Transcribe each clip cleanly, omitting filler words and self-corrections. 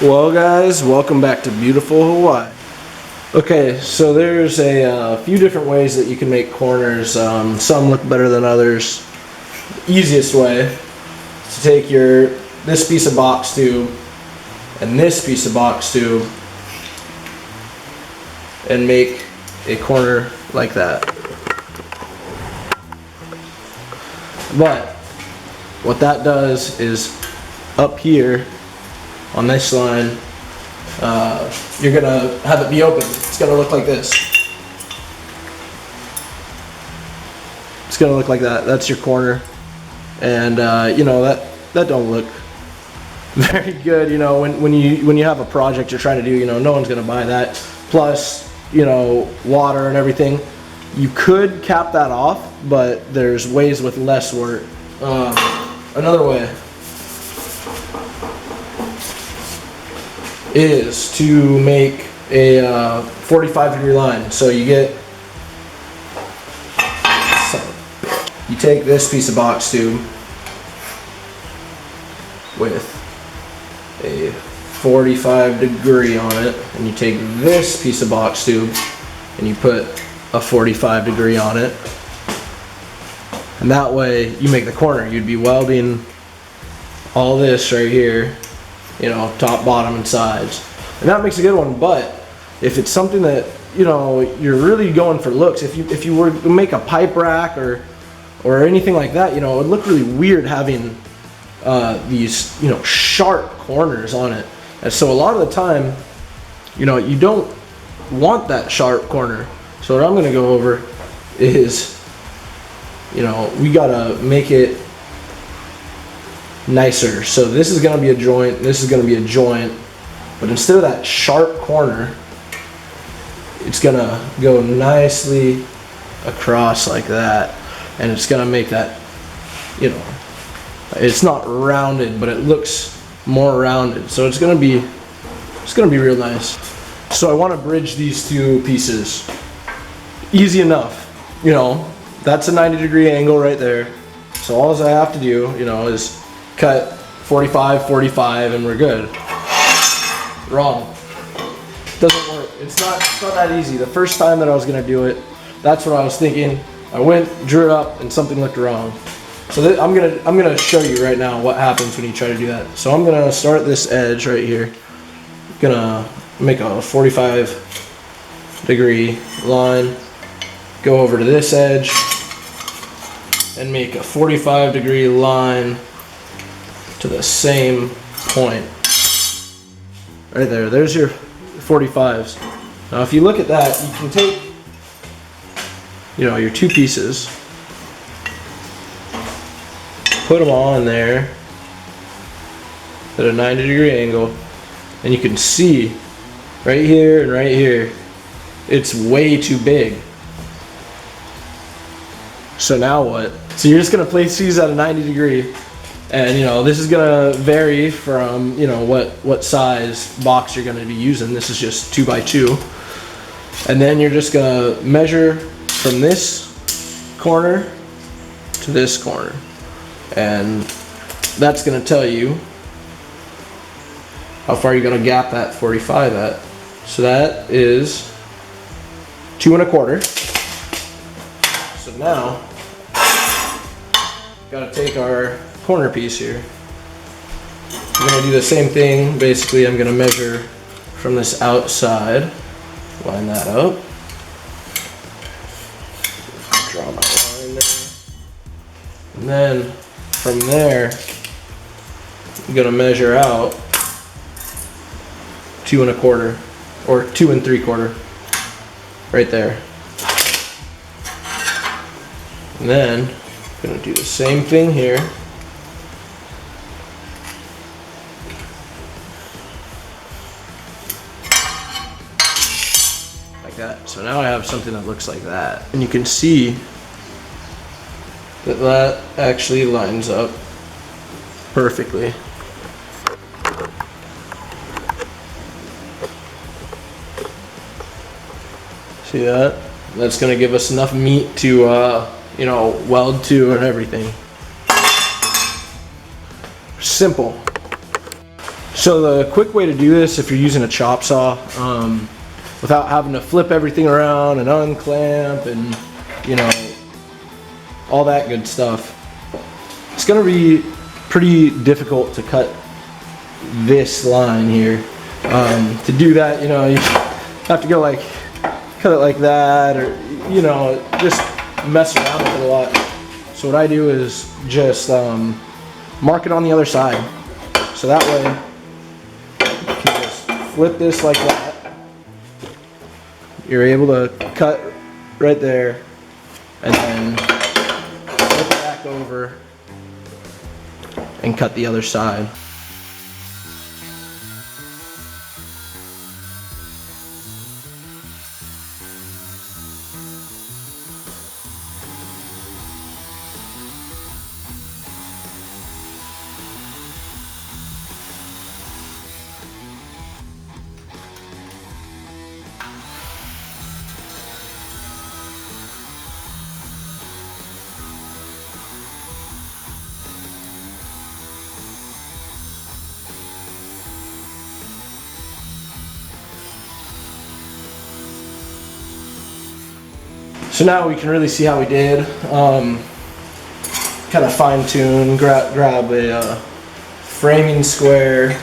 Well guys, welcome back to beautiful Hawaii. Okay, so there's a few different ways that you can make corners. Some look better than others. Easiest way is to take this piece of box tube and this piece of box tube and make a corner like that. But what that does is up here on this line, you're gonna have it be open. It's gonna look like this. It's gonna look like that. That's your corner, and you know that don't look very good. You know, when you have a project you're trying to do, you know, no one's gonna buy that. Plus, you know, water and everything. You could cap that off, but there's ways with less work. Another way is to make a 45-degree line. So you take this piece of box tube with a 45-degree on it, and you take this piece of box tube and you put a 45-degree on it, and that way you make the corner. You'd be welding all this right here, you know, top, bottom, and sides, and that makes a good one. But if it's something that, you know, you're really going for looks, if you were to make a pipe rack or anything like that, you know, it would look really weird having these, you know, sharp corners on it. And so a lot of the time, you know, you don't want that sharp corner. So what I'm going to go over is, you know, we gotta make it nicer. So this is going to be a joint, this is going to be a joint, but instead of that sharp corner, it's going to go nicely across like that, and it's going to make that, you know, it's not rounded, but it looks more rounded. So it's going to be real nice. So I want to bridge these two pieces. Easy enough, you know, that's a 90-degree angle right there. So all I have to do, you know, is cut 45, 45, and we're good. Wrong. Doesn't work. It's not that easy. The first time that I was gonna do it, that's what I was thinking. I went, drew it up, and something looked wrong. So I'm gonna show you right now what happens when you try to do that. So I'm gonna start this edge right here. Gonna make a 45-degree line. Go over to this edge and make a 45-degree line to the same point. Right there, there's your 45s. Now if you look at that, you can take, you know, your two pieces, put them all in there at a 90-degree angle, and you can see right here and right here, it's way too big. So now what? So you're just gonna place these at a 90-degree, and you know, this is gonna vary from, you know, what size box you're gonna be using. This is just 2x2, and then you're just gonna measure from this corner to this corner, and that's gonna tell you how far you're gonna gap that 45 at. So that is 2 1/4. So now, gotta take our corner piece here. I'm gonna do the same thing. Basically, I'm gonna measure from this outside, line that up, draw my line there, and then from there, I'm gonna measure out 2 1/4 or 2 3/4, right there. And then I'm gonna do the same thing here. Like that. So now I have something that looks like that. And you can see that that actually lines up perfectly. See that? That's gonna give us enough meat to you know, weld to and everything. Simple. So the quick way to do this, if you're using a chop saw, without having to flip everything around and unclamp and, you know, all that good stuff, it's gonna be pretty difficult to cut this line here. To do that, you know, you have to go like, cut it like that, or, you know, just mess around with it a lot. So what I do is just mark it on the other side. So that way, you can just flip this like that. You're able to cut right there, and then flip it back over and cut the other side. So now we can really see how we did. Kind of fine tune, grab a framing square.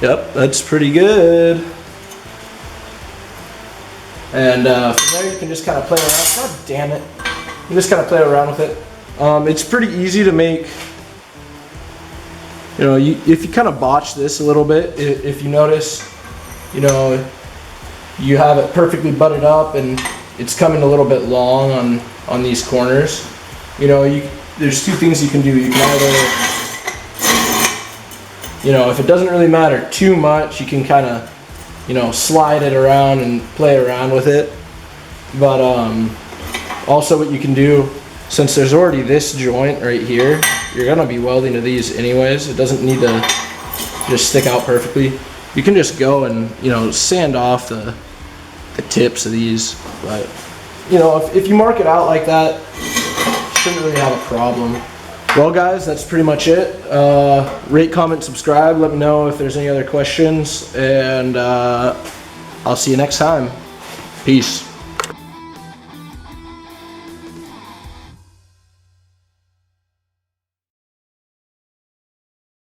Yep, that's pretty good. And from there you can just kind of play around. God damn it. You can just kind of play around with it. It's pretty easy to make. You know, if you kind of botch this a little bit, if you notice, you know, you have it perfectly butted up and it's coming a little bit long on these corners. You know, there's two things you can do. You can either, you know, if it doesn't really matter too much, you can kind of, you know, slide it around and play around with it. But also what you can do, since there's already this joint right here, you're gonna be welding to these anyways. It doesn't need to just stick out perfectly. You can just go and, you know, sand off the tips of these. But, you know, if you mark it out like that, you shouldn't really have a problem. Well guys, that's pretty much it. Rate, comment, subscribe. Let me know if there's any other questions, and I'll see you next time. Peace.